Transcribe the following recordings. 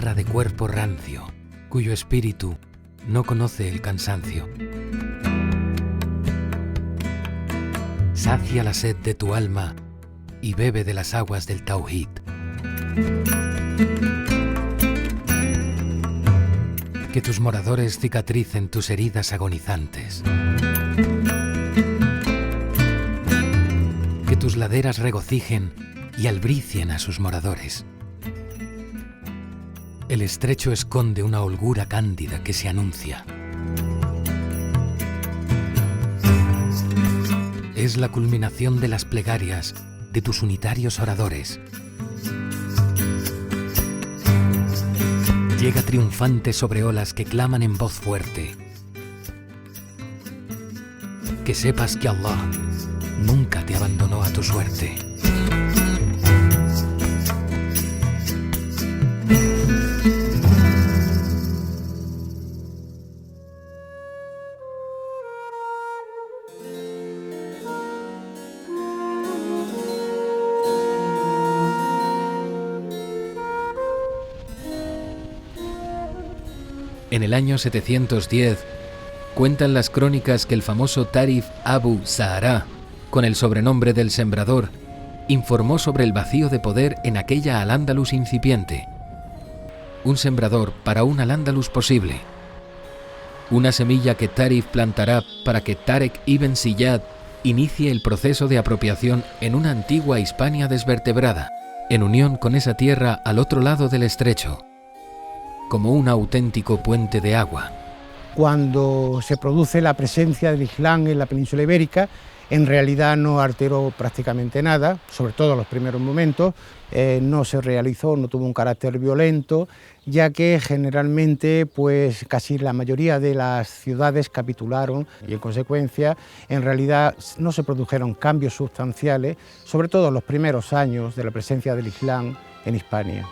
tierra de cuerpo rancio, cuyo espíritu no conoce el cansancio. Sacia la sed de tu alma y bebe de las aguas del Tauhid. Que tus moradores cicatricen tus heridas agonizantes. Que tus laderas regocijen y albricien a sus moradores. El estrecho esconde una holgura cándida que se anuncia. Es la culminación de las plegarias de tus unitarios oradores. Llega triunfante sobre olas que claman en voz fuerte. Que sepas que Allah nunca te abandonó a tu suerte. En el año 710, cuentan las crónicas que el famoso Tarif Abu Zahra, con el sobrenombre del Sembrador, informó sobre el vacío de poder en aquella Al-Ándalus incipiente. Un sembrador para un Al-Ándalus posible. Una semilla que Tarif plantará para que Tarek ibn Ziyad inicie el proceso de apropiación en una antigua Hispania desvertebrada, en unión con esa tierra al otro lado del estrecho, como un auténtico puente de agua. Cuando se produce la presencia del Islam en la península ibérica, en realidad no alteró prácticamente nada, sobre todo en los primeros momentos, no se realizó, no tuvo un carácter violento, ya que generalmente pues casi la mayoría de las ciudades capitularon y en consecuencia en realidad no se produjeron cambios sustanciales, sobre todo en los primeros años de la presencia del Islam en Hispania.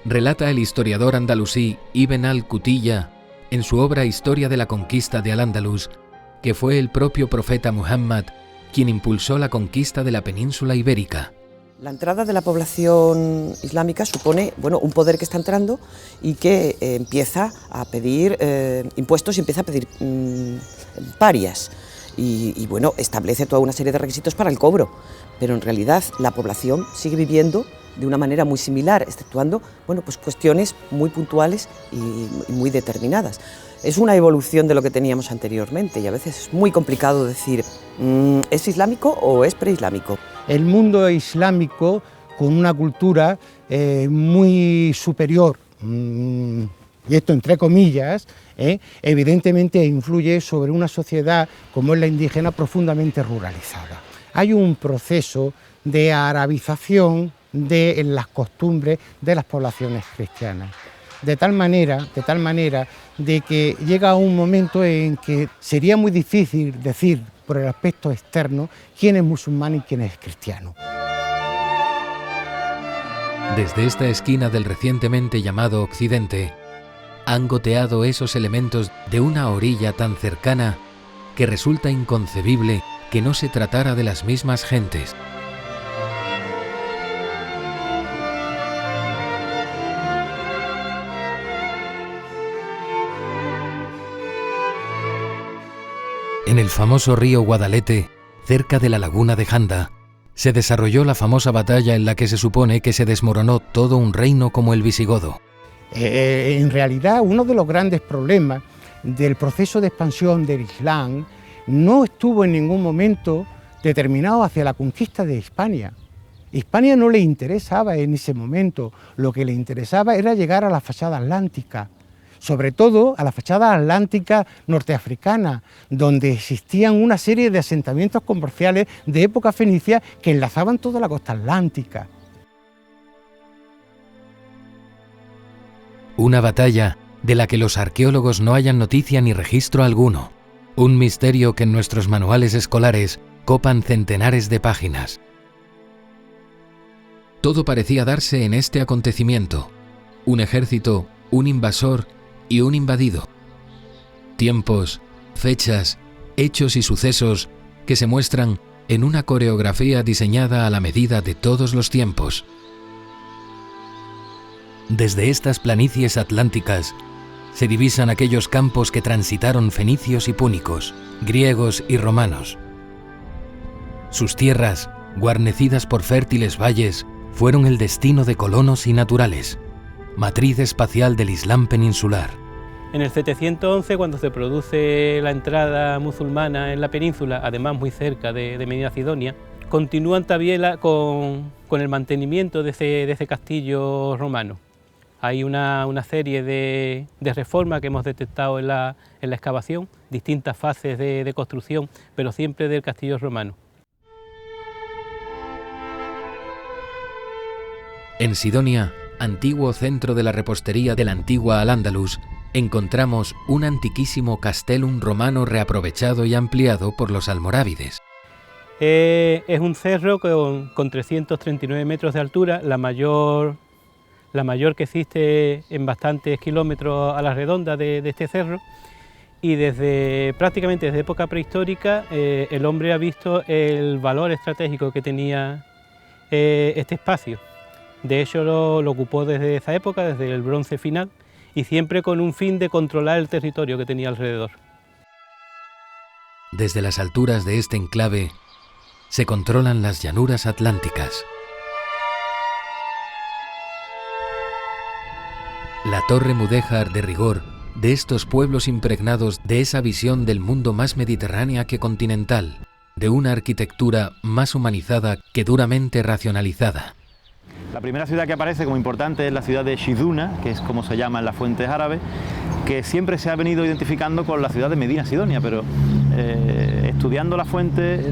Relata el historiador andalusí Ibn al-Qutiyya en su obra Historia de la conquista de Al-Ándalus, que fue el propio profeta Muhammad quien impulsó la conquista de la península ibérica. La entrada de la población islámica supone un poder que está entrando y que empieza a pedir impuestos y empieza a pedir parias. Y establece toda una serie de requisitos para el cobro, pero en realidad la población sigue viviendo de una manera muy similar, exceptuando cuestiones muy puntuales y muy determinadas. Es una evolución de lo que teníamos anteriormente y a veces es muy complicado decir ¿es islámico o es preislámico? El mundo islámico, con una cultura muy superior, y esto entre comillas, evidentemente influye sobre una sociedad como es la indígena profundamente ruralizada. Hay un proceso de arabización de las costumbres de las poblaciones cristianas, de tal manera de que llega un momento en que sería muy difícil decir por el aspecto externo quién es musulmán y quién es cristiano. Desde esta esquina del recientemente llamado Occidente, han goteado esos elementos de una orilla tan cercana que resulta inconcebible que no se tratara de las mismas gentes. En el famoso río Guadalete, cerca de la laguna de Janda, se desarrolló la famosa batalla en la que se supone que se desmoronó todo un reino como el visigodo. En realidad, uno de los grandes problemas del proceso de expansión del Islam no estuvo en ningún momento determinado hacia la conquista de Hispania. Hispania no le interesaba en ese momento, lo que le interesaba era llegar a la fachada atlántica, sobre todo a la fachada atlántica norteafricana, donde existían una serie de asentamientos comerciales de época fenicia que enlazaban toda la costa atlántica. Una batalla de la que los arqueólogos no hayan noticia ni registro alguno. Un misterio que en nuestros manuales escolares copan centenares de páginas. Todo parecía darse en este acontecimiento. Un ejército, un invasor y un invadido. Tiempos, fechas, hechos y sucesos que se muestran en una coreografía diseñada a la medida de todos los tiempos. Desde estas planicies atlánticas se divisan aquellos campos que transitaron fenicios y púnicos, griegos y romanos. Sus tierras, guarnecidas por fértiles valles, fueron el destino de colonos y naturales, matriz espacial del Islam peninsular. En el 711, cuando se produce la entrada musulmana en la península, además muy cerca de Medina Sidonia, continúan todavía con el mantenimiento de ese castillo romano. Hay una serie de reformas que hemos detectado en la excavación, distintas fases de construcción, pero siempre del castillo romano. En Sidonia, antiguo centro de la repostería de la antigua Al-Ándalus, encontramos un antiquísimo castellum romano reaprovechado y ampliado por los almorávides. Es un cerro con 339 metros de altura, la mayor que existe en bastantes kilómetros a la redonda de este cerro, y prácticamente desde época prehistórica el hombre ha visto el valor estratégico que tenía este espacio. De hecho lo ocupó desde esa época, desde el bronce final, y siempre con un fin de controlar el territorio que tenía alrededor. Desde las alturas de este enclave se controlan las llanuras atlánticas. La torre mudéjar de rigor de estos pueblos impregnados de esa visión del mundo más mediterránea que continental, de una arquitectura más humanizada que duramente racionalizada. La primera ciudad que aparece como importante es la ciudad de Shiduna, que es como se llama en las fuentes árabes, que siempre se ha venido identificando con la ciudad de Medina Sidonia, pero estudiando la fuente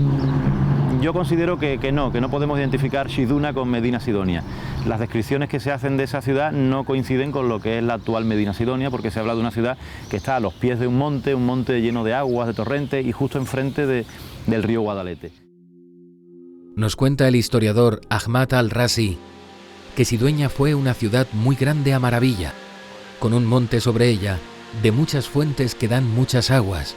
yo considero que no podemos identificar Shiduna con Medina Sidonia. Las descripciones que se hacen de esa ciudad no coinciden con lo que es la actual Medina Sidonia, porque se habla de una ciudad que está a los pies de un monte lleno de aguas, de torrentes, y justo enfrente del río Guadalete. Nos cuenta el historiador Ahmad al-Razi que Sidueña fue una ciudad muy grande a maravilla, con un monte sobre ella, de muchas fuentes que dan muchas aguas,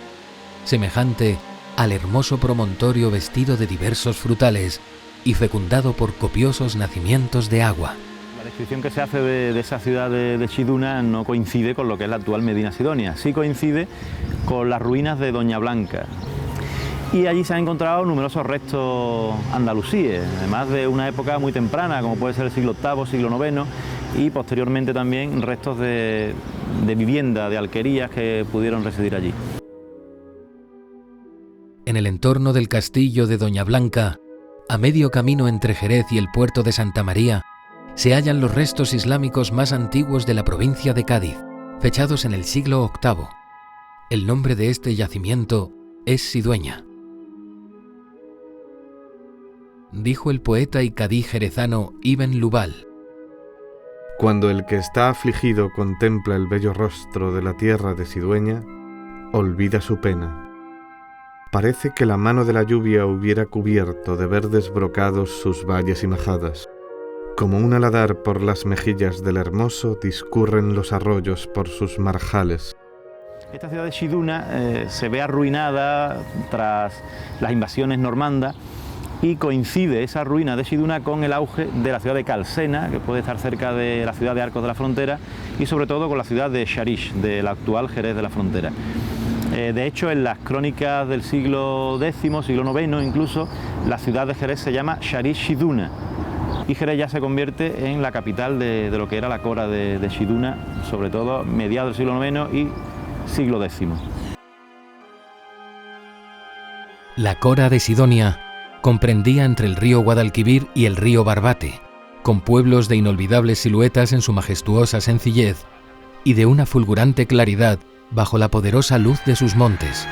semejante al hermoso promontorio vestido de diversos frutales y fecundado por copiosos nacimientos de agua. La descripción que se hace de esa ciudad de Shiduna no coincide con lo que es la actual Medina Sidonia, sí coincide con las ruinas de Doña Blanca. Y allí se han encontrado numerosos restos andalusíes, además de una época muy temprana, como puede ser el siglo VIII, siglo IX, y posteriormente también restos de vivienda, de alquerías que pudieron residir allí. En el entorno del castillo de Doña Blanca, a medio camino entre Jerez y el puerto de Santa María, se hallan los restos islámicos más antiguos de la provincia de Cádiz, fechados en el siglo VIII. El nombre de este yacimiento es Sidueña. Dijo el poeta y cadí jerezano Ibn Lubal: cuando el que está afligido contempla el bello rostro de la tierra de Sidueña, olvida su pena. Parece que la mano de la lluvia hubiera cubierto de verdes brocados sus valles y majadas. Como un aladar por las mejillas del Hermoso discurren los arroyos por sus marjales. Esta ciudad de Shiduna se ve arruinada tras las invasiones normandas, y coincide esa ruina de Shiduna con el auge de la ciudad de Calcena, que puede estar cerca de la ciudad de Arcos de la Frontera, y sobre todo con la ciudad de Sharish, del actual Jerez de la Frontera. De hecho, en las crónicas del siglo X, siglo IX incluso, la ciudad de Jerez se llama Sharish Shiduna, y Jerez ya se convierte en la capital de lo que era la cora de Shiduna, sobre todo mediados del siglo IX y siglo X. La cora de Sidonia comprendía entre el río Guadalquivir y el río Barbate, con pueblos de inolvidables siluetas en su majestuosa sencillez y de una fulgurante claridad bajo la poderosa luz de sus montes.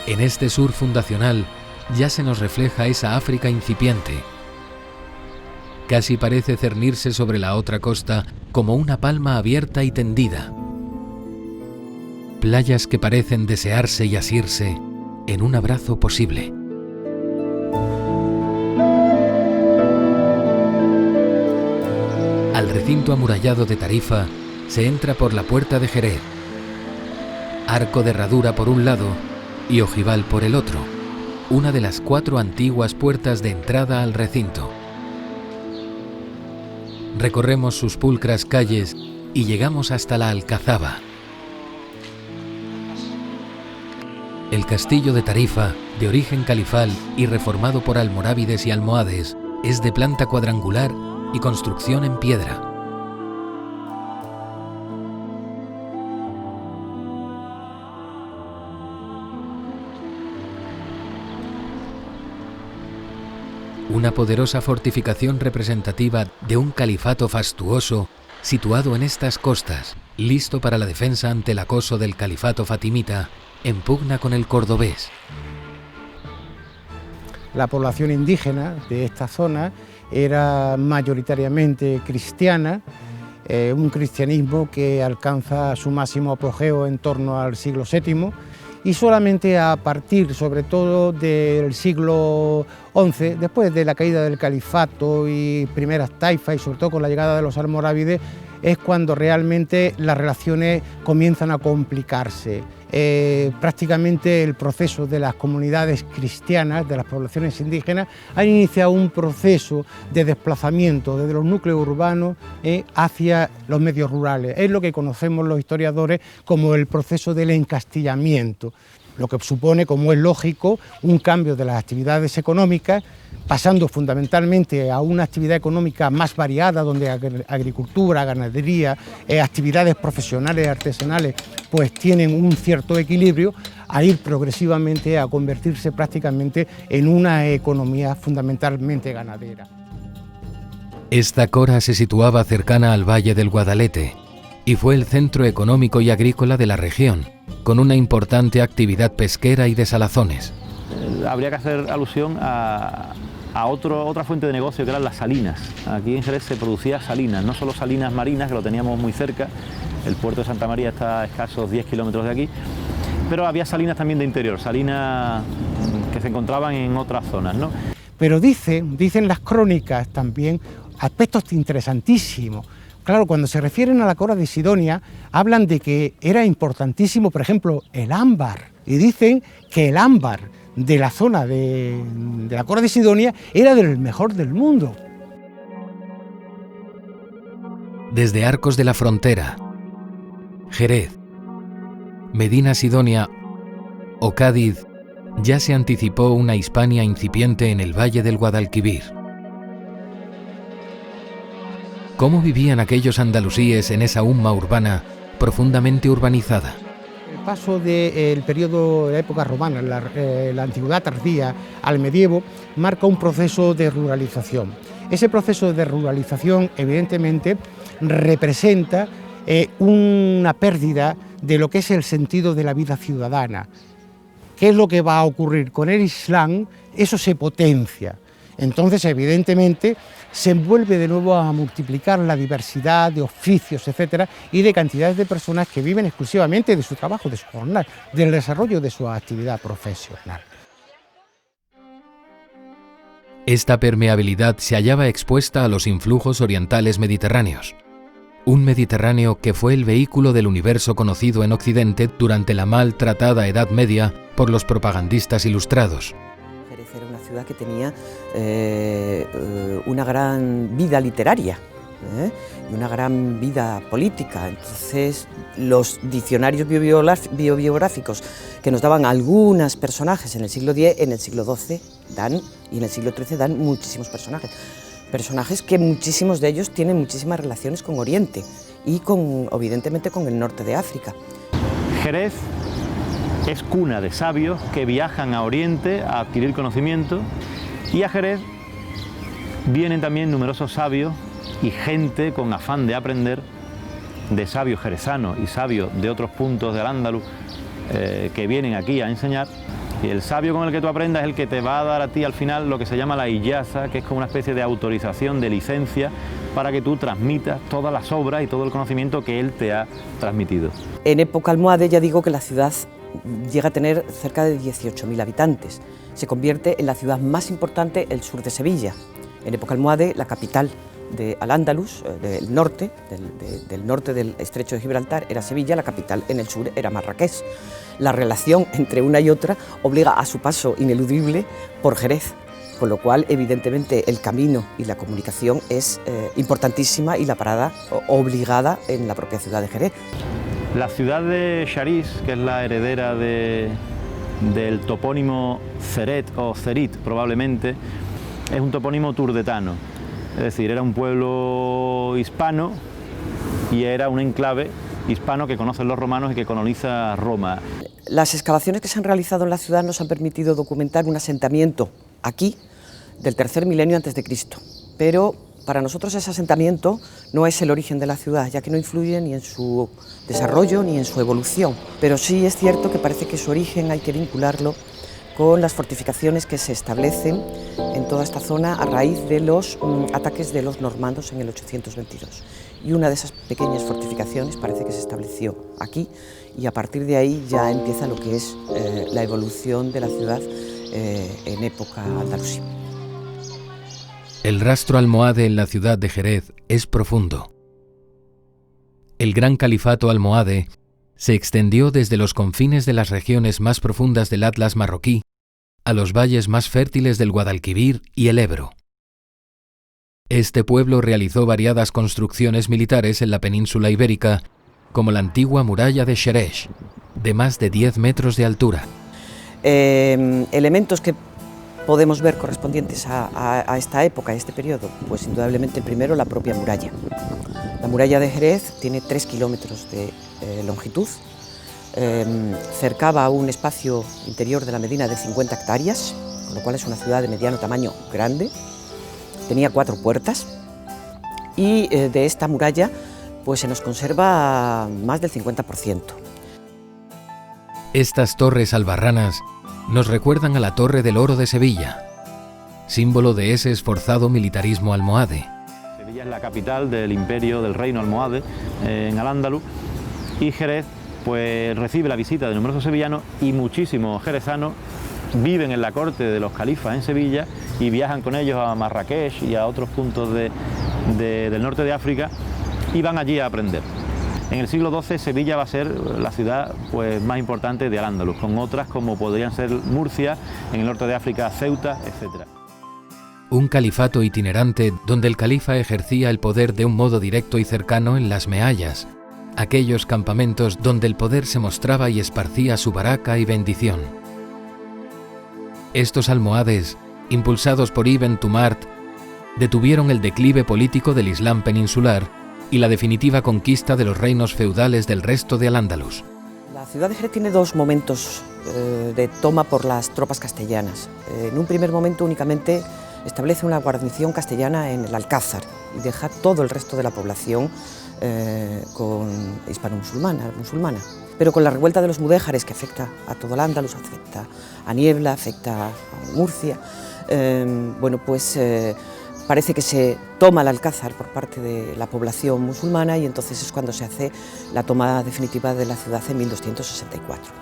En este sur fundacional ya se nos refleja esa África incipiente. Casi parece cernirse sobre la otra costa como una palma abierta y tendida. Playas que parecen desearse y asirse en un abrazo posible. Al recinto amurallado de Tarifa se entra por la puerta de Jerez. Arco de herradura por un lado y ojival por el otro. una de las 4 antiguas puertas de entrada al recinto. Recorremos sus pulcras calles y llegamos hasta la Alcazaba. El castillo de Tarifa, de origen califal y reformado por almorávides y almohades, es de planta cuadrangular y construcción en piedra. Una poderosa fortificación representativa de un califato fastuoso situado en estas costas, listo para la defensa ante el acoso del califato fatimita, en pugna con el cordobés. La población indígena de esta zona era mayoritariamente cristiana, un cristianismo que alcanza su máximo apogeo en torno al siglo VII, y solamente a partir, sobre todo, del siglo XI, después de la caída del califato y primeras taifas, y sobre todo con la llegada de los almorávides, es cuando realmente las relaciones comienzan a complicarse. Prácticamente el proceso de las comunidades cristianas, de las poblaciones indígenas, han iniciado un proceso de desplazamiento desde los núcleos urbanos hacia los medios rurales. Es lo que conocemos los historiadores como el proceso del encastillamiento, lo que supone, como es lógico, un cambio de las actividades económicas, pasando fundamentalmente a una actividad económica más variada, donde agricultura, ganadería, actividades profesionales, artesanales, pues tienen un cierto equilibrio, a ir progresivamente a convertirse prácticamente en una economía fundamentalmente ganadera. Esta cora se situaba cercana al valle del Guadalete y fue el centro económico y agrícola de la región, con una importante actividad pesquera y de salazones. Habría que hacer alusión a otra fuente de negocio, que eran las salinas. Aquí en Jerez se producía salinas, no solo salinas marinas, que lo teníamos muy cerca, el puerto de Santa María está a escasos 10 kilómetros de aquí, pero había salinas también de interior, salinas que se encontraban en otras zonas, ¿no? Pero dicen las crónicas también aspectos interesantísimos. Claro, cuando se refieren a la cora de Sidonia, hablan de que era importantísimo, por ejemplo, el ámbar, y dicen que el ámbar de la zona de la cora de Sidonia era del mejor del mundo. Desde Arcos de la Frontera, Jerez, Medina Sidonia o Cádiz, ya se anticipó una Hispania incipiente en el valle del Guadalquivir. ¿Cómo vivían aquellos andalusíes en esa umma urbana profundamente urbanizada? El paso del periodo de la época romana, la antigüedad tardía, al medievo, marca un proceso de ruralización. Ese proceso de ruralización, evidentemente, representa una pérdida de lo que es el sentido de la vida ciudadana. ¿Qué es lo que va a ocurrir? Con el Islam eso se potencia. Entonces, evidentemente, se vuelve de nuevo a multiplicar la diversidad de oficios, etcétera, y de cantidades de personas que viven exclusivamente de su trabajo, de su jornal, del desarrollo de su actividad profesional. Esta permeabilidad se hallaba expuesta a los influjos orientales mediterráneos. Un Mediterráneo que fue el vehículo del universo conocido en Occidente durante la maltratada Edad Media por los propagandistas ilustrados. Jerez era una ciudad que tenía una gran vida literaria y una gran vida política. Entonces, los diccionarios biobiográficos que nos daban algunos personajes en el siglo X, en el siglo XII dan, y en el siglo XIII dan muchísimos personajes. Personajes que muchísimos de ellos tienen muchísimas relaciones con Oriente y evidentemente con el norte de África. Jerez es cuna de sabios que viajan a Oriente a adquirir conocimiento, y a Jerez vienen también numerosos sabios y gente con afán de aprender, de sabios jerezanos y sabios de otros puntos del Andaluz que vienen aquí a enseñar. Y el sabio con el que tú aprendas es el que te va a dar a ti al final lo que se llama la ijaza, que es como una especie de autorización, de licencia, para que tú transmitas todas las obras y todo el conocimiento que él te ha transmitido. En época almohade ya digo que la ciudad llega a tener cerca de 18.000 habitantes. Se convierte en la ciudad más importante del sur de Sevilla. En época almohade la capital de Al-Ándalus, del norte del estrecho de Gibraltar, era Sevilla, la capital en el sur era Marrakech. La relación entre una y otra obliga a su paso ineludible por Jerez, con lo cual evidentemente el camino y la comunicación es importantísima y la parada obligada en la propia ciudad de Jerez. La ciudad de Xariz, que es la heredera del topónimo Ceret o Cerit probablemente, es un topónimo turdetano, es decir, era un pueblo hispano y era un enclave hispano que conocen los romanos y que coloniza Roma. Las excavaciones que se han realizado en la ciudad nos han permitido documentar un asentamiento aquí del tercer milenio antes de Cristo, pero para nosotros ese asentamiento no es el origen de la ciudad, ya que no influye ni en su desarrollo ni en su evolución, pero sí es cierto que parece que su origen hay que vincularlo con las fortificaciones que se establecen en toda esta zona a raíz de los ataques de los normandos en el 822. Y una de esas pequeñas fortificaciones parece que se estableció aquí, y a partir de ahí ya empieza lo que es la evolución de la ciudad en época andalusí. El rastro almohade en la ciudad de Jerez es profundo. El gran califato almohade se extendió desde los confines de las regiones más profundas del Atlas marroquí a los valles más fértiles del Guadalquivir y el Ebro. Este pueblo realizó variadas construcciones militares en la península ibérica, como la antigua muralla de Xeres, de más de 10 metros de altura. Elementos que podemos ver correspondientes a esta época, a este periodo, pues indudablemente el primero, la propia muralla. La muralla de Jerez tiene 3 kilómetros de longitud, cercaba un espacio interior de la Medina de 50 hectáreas, con lo cual es una ciudad de mediano tamaño grande, tenía 4 puertas y de esta muralla pues se nos conserva más del 50%. Estas torres albarranas nos recuerdan a la Torre del Oro de Sevilla, símbolo de ese esforzado militarismo almohade. Sevilla es la capital del imperio del reino almohade en Al-Ándalus, y Jerez pues recibe la visita de numerosos sevillanos, y muchísimos jerezanos viven en la corte de los califas en Sevilla y viajan con ellos a Marrakech y a otros puntos del norte de África y van allí a aprender. En el siglo XII Sevilla va a ser la ciudad pues, más importante de Al-Ándalus, con otras como podrían ser Murcia, en el norte de África Ceuta, etc. Un califato itinerante donde el califa ejercía el poder de un modo directo y cercano en las meallas, aquellos campamentos donde el poder se mostraba y esparcía su baraka y bendición. Estos almohades, impulsados por Ibn Tumart, detuvieron el declive político del Islam peninsular y la definitiva conquista de los reinos feudales del resto de Al-Ándalus. La ciudad de Jerez tiene dos momentos de toma por las tropas castellanas. En un primer momento únicamente establece una guarnición castellana en el Alcázar y deja todo el resto de la población con hispano-musulmana. Pero con la revuelta de los mudéjares, que afecta a todo Al-Ándalus, afecta a Niebla, afecta a Murcia, bueno, pues parece que se toma el Alcázar por parte de la población musulmana y entonces es cuando se hace la toma definitiva de la ciudad en 1264.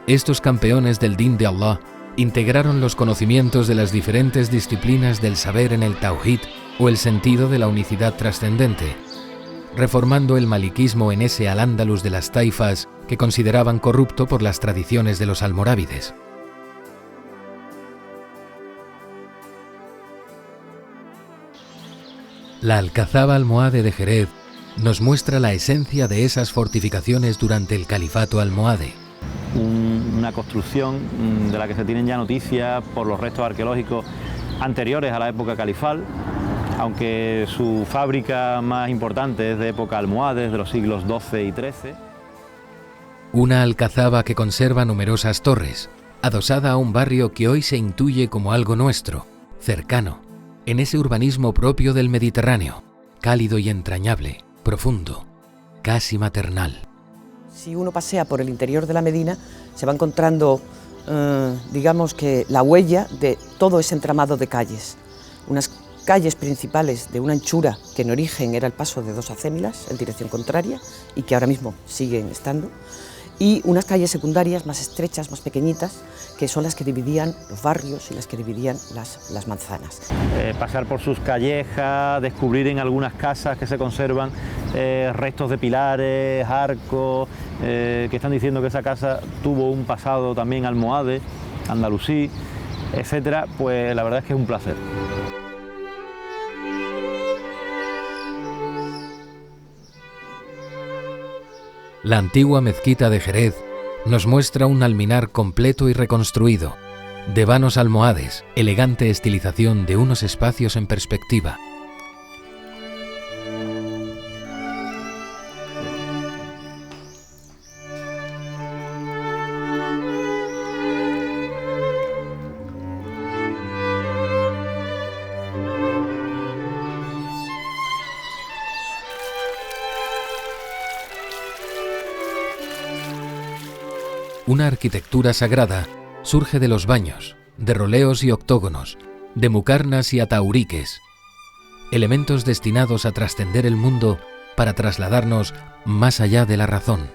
Estos campeones del Din de Allah integraron los conocimientos de las diferentes disciplinas del saber en el Tauhid o el sentido de la unicidad trascendente, reformando el maliquismo en ese Al-Ándalus de las taifas que consideraban corrupto por las tradiciones de los almorávides. La Alcazaba almohade de Jerez nos muestra la esencia de esas fortificaciones durante el califato almohade. Una construcción de la que se tienen ya noticias por los restos arqueológicos anteriores a la época califal, aunque su fábrica más importante es de época almohades, de los siglos XII y XIII. Una alcazaba que conserva numerosas torres, adosada a un barrio que hoy se intuye como algo nuestro, cercano, en ese urbanismo propio del Mediterráneo, cálido y entrañable, profundo, casi maternal. Si uno pasea por el interior de la Medina, se va encontrando, digamos que la huella de todo ese entramado de calles. Unas calles principales de una anchura que en origen era el paso de 2 acémilas en dirección contraria y que ahora mismo siguen estando, y unas calles secundarias más estrechas, más pequeñitas, que son las que dividían los barrios y las que dividían las manzanas. Pasar por sus callejas, descubrir en algunas casas que se conservan restos de pilares, arcos, que están diciendo que esa casa tuvo un pasado también almohade, andalusí, etcétera, pues la verdad es que es un placer. La antigua mezquita de Jerez nos muestra un alminar completo y reconstruido, de vanos almohades, elegante estilización de unos espacios en perspectiva. Una arquitectura sagrada surge de los baños, de roleos y octógonos, de mucarnas y atauriques, elementos destinados a trascender el mundo para trasladarnos más allá de la razón.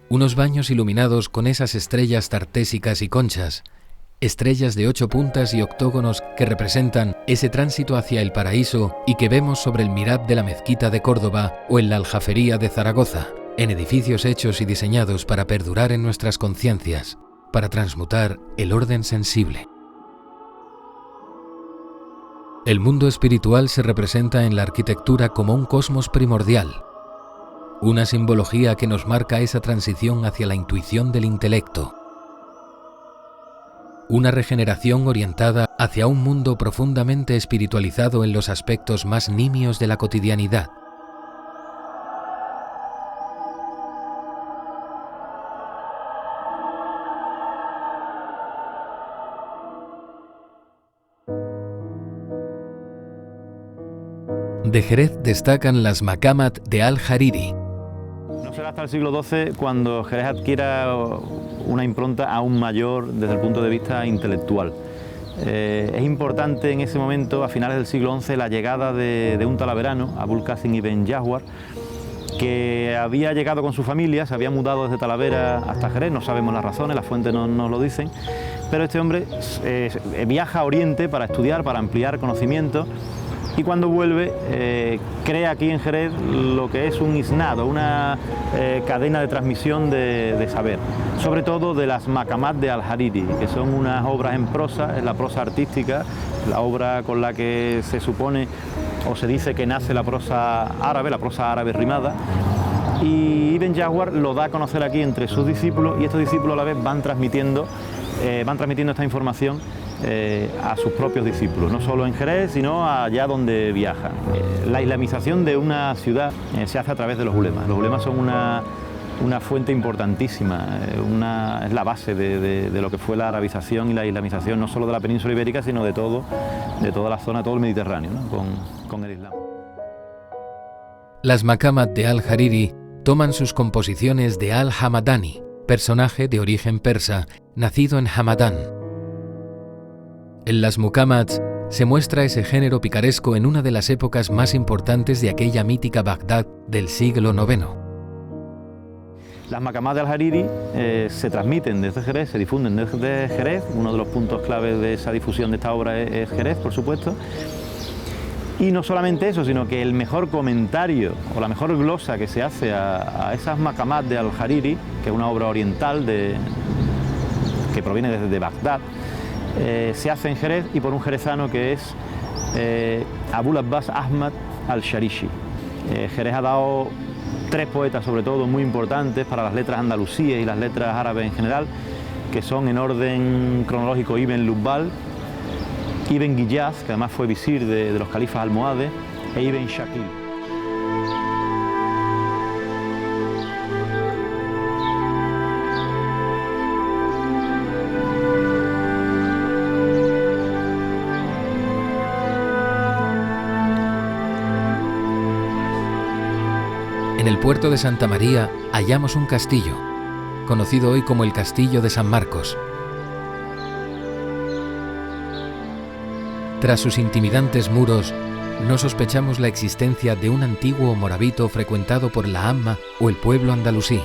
Unos baños iluminados con esas estrellas tartésicas y conchas, estrellas de 8 puntas y octógonos que representan ese tránsito hacia el paraíso y que vemos sobre el mihrab de la mezquita de Córdoba o en la aljafería de Zaragoza, en edificios hechos y diseñados para perdurar en nuestras conciencias, para transmutar el orden sensible. El mundo espiritual se representa en la arquitectura como un cosmos primordial, una simbología que nos marca esa transición hacia la intuición del intelecto, una regeneración orientada hacia un mundo profundamente espiritualizado en los aspectos más nimios de la cotidianidad. De Jerez destacan las maqamat de Al-Hariri. No será hasta el siglo XII cuando Jerez adquiera una impronta aún mayor desde el punto de vista intelectual. Es importante en ese momento, a finales del siglo XI, la llegada de un talaverano, Abul Qasim ibn Yahwar, que había llegado con su familia, se había mudado desde Talavera hasta Jerez, no sabemos las razones, las fuentes no nos lo dicen, pero este hombre viaja a Oriente para estudiar, para ampliar conocimientos, y cuando vuelve crea aquí en Jerez lo que es un isnad, una cadena de transmisión de saber, sobre todo de las maqamat de Al-Hariri, que son unas obras en prosa, es la prosa artística, la obra con la que se supone o se dice que nace la prosa árabe rimada, y Ibn Yahwar lo da a conocer aquí entre sus discípulos, y estos discípulos a la vez van transmitiendo esta información a sus propios discípulos, no solo en Jerez, sino allá donde viajan. La islamización de una ciudad se hace a través de los ulemas. Los ulemas son una fuente importantísima, es la base de lo que fue la arabización y la islamización, no solo de la península ibérica, sino de toda la zona, todo el Mediterráneo, ¿no? con el Islam. Las maqamat de Al-Hariri toman sus composiciones de Al-Hamadani, personaje de origen persa, nacido en Hamadán. En las muqamats se muestra ese género picaresco en una de las épocas más importantes de aquella mítica Bagdad del siglo IX. Las maqamat de Al-Hariri se transmiten desde Jerez, se difunden desde Jerez. Uno de los puntos claves de esa difusión de esta obra es Jerez, por supuesto. Y no solamente eso, sino que el mejor comentario o la mejor glosa que se hace a esas maqamat de Al-Hariri, que es una obra oriental que proviene desde Bagdad, se hace en Jerez y por un jerezano que es Abul Abbas Ahmad al-Sharishi. Jerez ha dado 3 poetas, sobre todo, muy importantes para las letras andalusíes y las letras árabes en general, que son en orden cronológico Ibn Lubbal, Ibn Giyaz, que además fue visir de los califas almohades, e Ibn Shakil. En el puerto de Santa María hallamos un castillo, conocido hoy como el Castillo de San Marcos. Tras sus intimidantes muros, no sospechamos la existencia de un antiguo morabito frecuentado por la Amma o el pueblo andalusí.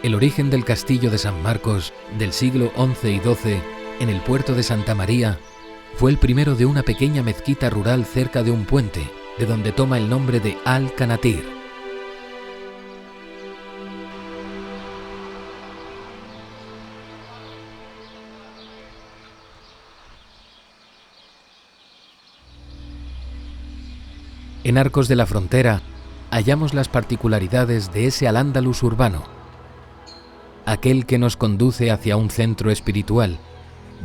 El origen del castillo de San Marcos, del siglo XI y XII, en el puerto de Santa María, fue el primero de una pequeña mezquita rural cerca de un puente, de donde toma el nombre de Al-Kanatir. En Arcos de la Frontera hallamos las particularidades de ese Al-Ándalus urbano, aquel que nos conduce hacia un centro espiritual,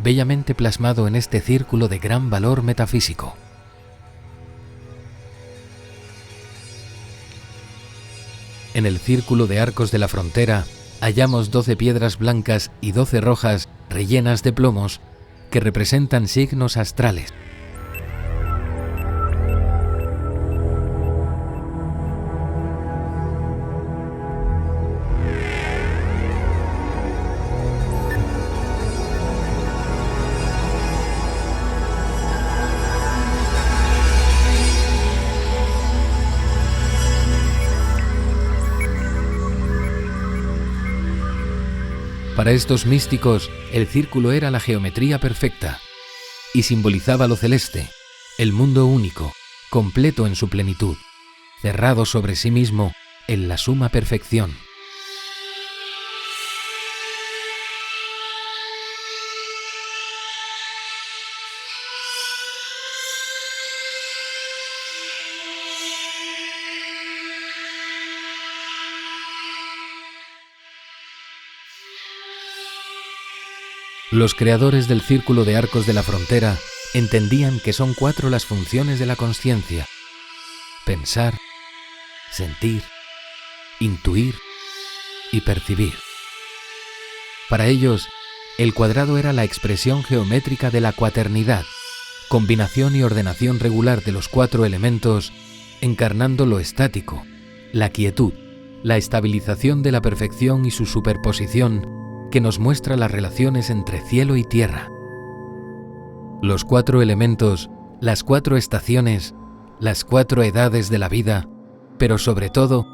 bellamente plasmado en este círculo de gran valor metafísico. En el círculo de Arcos de la Frontera hallamos 12 piedras blancas y 12 rojas rellenas de plomos que representan signos astrales. Para estos místicos, el círculo era la geometría perfecta y simbolizaba lo celeste, el mundo único, completo en su plenitud, cerrado sobre sí mismo en la suma perfección. Los creadores del Círculo de Arcos de la Frontera entendían que son 4 las funciones de la consciencia: pensar, sentir, intuir y percibir. Para ellos, el cuadrado era la expresión geométrica de la cuaternidad, combinación y ordenación regular de los 4 elementos, encarnando lo estático, la quietud, la estabilización de la perfección y su superposición, que nos muestra las relaciones entre cielo y tierra. Los 4 elementos, las 4 estaciones, las 4 edades de la vida, pero sobre todo,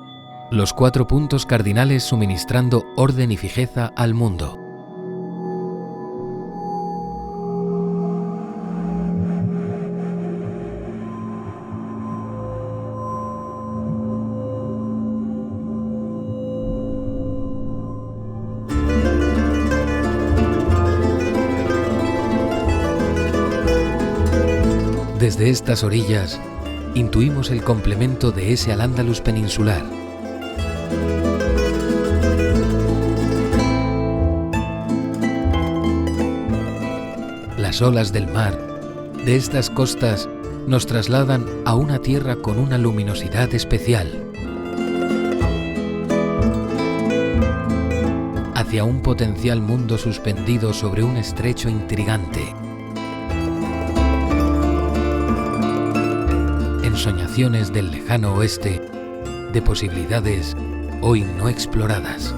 los 4 puntos cardinales suministrando orden y fijeza al mundo. Desde estas orillas, intuimos el complemento de ese Al-Ándalus peninsular. Las olas del mar, de estas costas, nos trasladan a una tierra con una luminosidad especial, hacia un potencial mundo suspendido sobre un estrecho intrigante. Ensoñaciones del lejano oeste, de posibilidades hoy no exploradas.